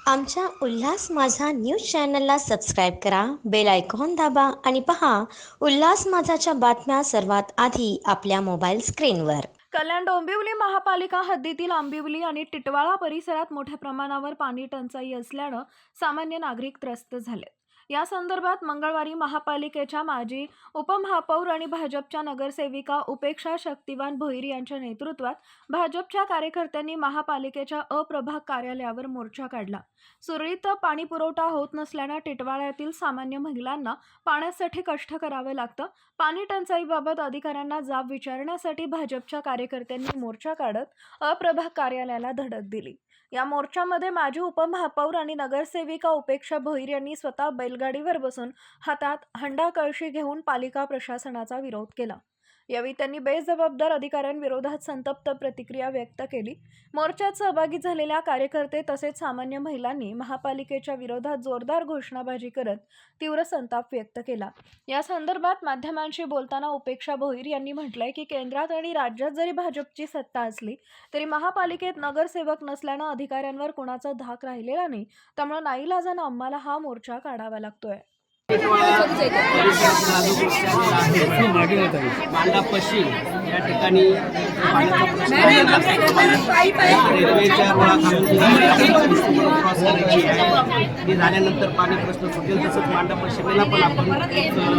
आमच्या उल्हास माझा न्यूज चॅनलला सबस्क्राईब करा, बेल आयकॉन दाबा आणि पहा उल्हास माझाच्या बातम्या सर्वात आधी आपल्या मोबाईल स्क्रीनवर. कल्याण डोंबिवली महापालिका हद्दीतील आंबिवली आणि टिटवाळा परिसरात मोठ्या प्रमाणावर पाणी टंचाई असल्यानं सामान्य नागरिक त्रस्त झाले. या संदर्भात मंगळवारी महापालिकेच्या माजी उपमहापौर आणि भाजपच्या नगरसेविका उपेक्षा शक्तिवान भोईर यांच्या नेतृत्वात भाजपच्या कार्यकर्त्यांनी महापालिकेच्या अप्रभाग कार्यालयावर मोर्चा काढला. सुरळीत पाणी पुरवठा होत नसल्यानं टिटवाळ्यातील सामान्य महिलांना पाण्यासाठी कष्ट करावे लागतं. पाणी टंचाईबाबत अधिकाऱ्यांना जाब विचारण्यासाठी भाजपच्या कार्यकर्त्यांनी मोर्चा काढत अप्रभाग कार्यालयाला धडक दिली. या मोर्चामध्ये माजी उपमहापौर आणि नगरसेविका उपेक्षा भोईर यांनी स्वतः बैलगाडीवर बसून हातात हंडा कळशी घेऊन पालिका प्रशासनाचा विरोध केला. यावेळी त्यांनी बेजबाबदार अधिकाऱ्यांविरोधात संतप्त प्रतिक्रिया व्यक्त केली. मोर्चात सहभागी झालेल्या कार्यकर्ते तसेच सामान्य महिलांनी महापालिकेच्या विरोधात जोरदार घोषणाबाजी करत तीव्र संताप व्यक्त केला. या संदर्भात माध्यमांशी बोलताना उपेक्षा भोईर यांनी म्हटलंय की केंद्रात आणि राज्यात जरी भाजपची सत्ता असली तरी महापालिकेत नगरसेवक नसल्यानं अधिकाऱ्यांवर कोणाचा धाक राहिलेला नाही. त्यामुळे नाईलाजानं आम्हाला हा मोर्चा काढावा लागतोय. मांडा पश्चिम या ठिकाणी रेल्वेच्या झाल्यानंतर पाणी प्रश्न सुटेल. तसंच मांडा पश्चिमेला पण आपण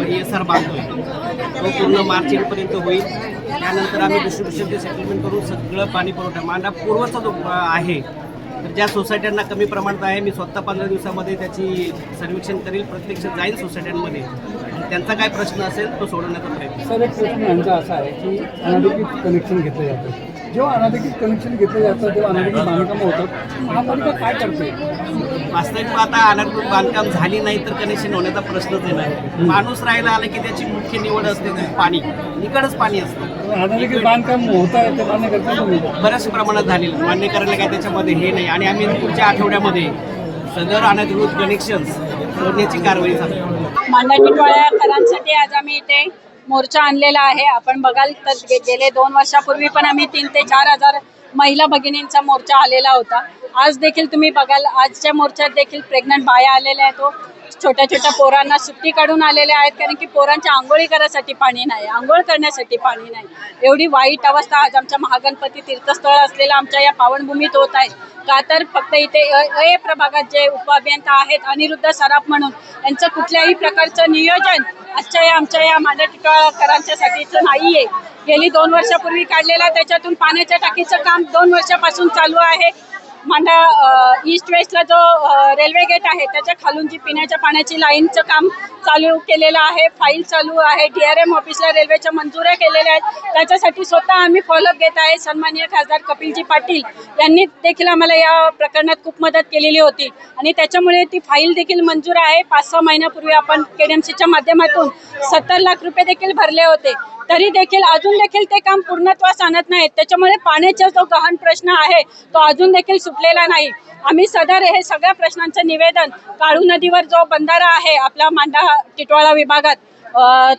ESR बांधतोय. तो पूर्ण मार्च एंडपर्यंत होईल. त्यानंतर आम्ही डिस्ट्रीब्युशनचे सेटलमेंट करून सगळं पाणी पुरवठा मांडा पूर्वचा जो आहे तर ज्या सोसायट्यांना कमी प्रमाणात आहे मी स्वतः 15 दिवसामध्ये त्याची सर्वेक्षण करील, प्रत्यक्ष जाईल सोसायट्यांमध्ये. त्यांचा काय प्रश्न असेल तो सोडवण्याचा प्रयत्न. सर, एक प्रश्न यांचा असा आहे की अनधिकृत कनेक्शन घेतलं जातं. जेव्हा अनधिकृत कनेक्शन घेतलं जातं तेव्हा अनधिकृत बांधकामं होतात. महापालिका काय करते? वास्तविक आता अनधिकृत बांधकाम झाली नाही तर कनेक्शन होण्याचा प्रश्नच नाही. माणूस राहायला आला की त्याची मुख्य निवड असते ती पाणी. इकडंच पाणी असतं. अनधिकृत बांधकाम होत आहे ते मान्य करता तुम्ही? बऱ्याच प्रमाणात झालेलं मान्य करायला काय त्याच्यामध्ये हे नाही. आणि आम्ही पुढच्या आठवड्यामध्ये सदर अनधिकृत कनेक्शन्स तोडण्याची कारवाई चालू. मांडा टिटवाळ्याकरांसाठी आज आम्ही इथे मोर्चा आणलेला आहे. आपण बघाल तर गेले 2 वर्षापूर्वी पण आम्ही 3 ते 4 हजार महिला भगिनींचा मोर्चा आलेला होता. आज देखील तुम्ही बघाल आजच्या मोर्चात देखील प्रेग्नंट बाया आलेल्या आहेत. तो छोट्या छोट्या पोरांना सुट्टी काढून आलेल्या आहेत कारण की पोरांच्या आंघोळी करण्यासाठी पाणी नाही, आंघोळ करण्यासाठी पाणी नाही. एवढी वाईट अवस्था आज आमच्या महागणपती तीर्थस्थळ असलेल्या आमच्या या पावनभूमीत होत आहे. का तर फक्त इथे अ प्रभागात जे उपअभियंता आहेत अनिरुद्ध सराफ म्हणून यांचं कुठल्याही प्रकारचं नियोजन आमच्या या मांडा टिटवाळ्याकरांच्यासाठीचं नाही आहे. गेली 2 वर्षापूर्वी काढलेला त्याच्यातून पाण्याच्या टाकीचं काम 2 वर्षापासून चालू आहे. मांडा ईस्ट वेस्टला जो रेल्वे गेट आहे त्याच्या खालून जी पिण्याच्या पाण्याची लाईनचं काम चालू केलेलं आहे. फाईल चालू आहे. DRM ऑफिसला रेल्वेच्या मंजुऱ्या केलेल्या आहेत. त्याच्यासाठी स्वतः आम्ही फॉलोअप घेत आहे. सन्माननीय खासदार कपिलजी पाटील यांनी देखील आम्हाला या प्रकरणात खूप मदत केलेली होती आणि त्याच्यामुळे ती फाईल देखील मंजूर आहे. 5-6 महिन्यापूर्वी आपण KDMCच्या माध्यमातून 70 लाख रुपये देखील भरले होते. तरी देखील अजून देखील ते काम पूर्णत्वास आणत नाहीत. त्याच्यामुळे पाण्याचा जो गहन प्रश्न आहे तो अजून देखील सुटलेला नाही. आम्ही सदर हे सगळ्या प्रश्नांचं निवेदन काळू नदीवर जो बंधारा आहे आपला मांडा टिटवाळा विभागात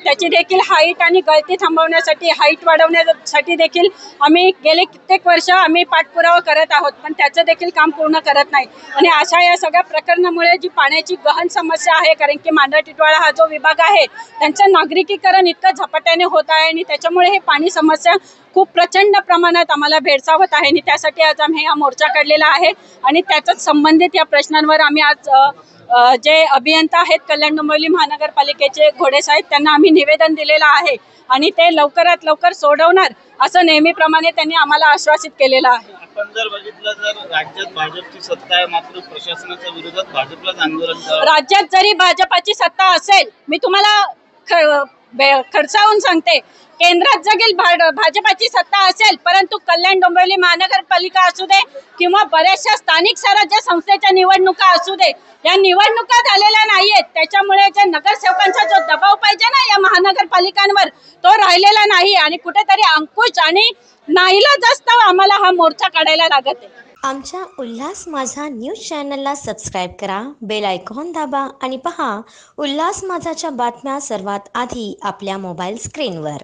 त्याची देखील हाईट आणि गळती थांबवण्यासाठी हाईट वाढवण्यासाठी देखील आम्ही गेले कित्येक वर्ष आम्ही पाठपुरावा करत आहोत पण त्याचं देखील काम पूर्ण करत नाही. आणि अशा या सगळ्या प्रकरणामुळे जी पाण्याची गहन समस्या आहे कारण की मांडा टिटवाळा हा जो विभाग आहे त्यांचं नागरिकीकरण इतकं झपाट्याने होत आहे आणि त्याच्यामुळे हे पाणी समस्या खूप प्रचंड प्रमाणात आम्हाला भेडसावत आहे आणि त्यासाठी आज आम्ही हा मोर्चा काढलेला आहे. आणि त्याच्याच संबंधित या प्रश्नांवर आम्ही आज जे अभियंता आहेत कल्याण डोंबिवली महानगरपालिकेचे घोडे साहेब त्यांना आम्ही निवेदन दिलेलं आहे आणि ते लवकरात लवकर सोडवणार असं नेहमीप्रमाणे त्यांनी आम्हाला आश्वासित केलेलं आहे. आपण जर बघितलं तर राज्यात भाजपची सत्ता आहे मात्र प्रशासनाच्या विरोधात भाजपलाच आंदोलन. राज्यात जरी भाजपाची सत्ता असेल मी तुम्हाला खडसावून सांगते केंद्रात जगेल भाजपाची सत्ता असेल परंतु कल्याण डोंबिवली महानगरपालिका असू दे किंवा बऱ्याचशा स्थानिक स्वराज्य संस्थेच्या निवडणुका असू दे या निवडणुका झालेल्या नाहीयेत. त्याच्यामुळे जे नगरसेवकांचा जो दबाव पाहिजे ना या महानगरपालिकांवर तो राहिलेला नाही आणि कुठेतरी अंकुश आणि नाईलाजास्तव आम्हाला हा मोर्चा काढायला लागत आहे. आमच्या उल्हास माझा न्यूज चॅनलला सबस्क्राईब करा, बेल आयकॉन दाबा आणि पहा उल्हास माझाच्या बातम्या सर्वात आधी आपल्या मोबाईल स्क्रीनवर.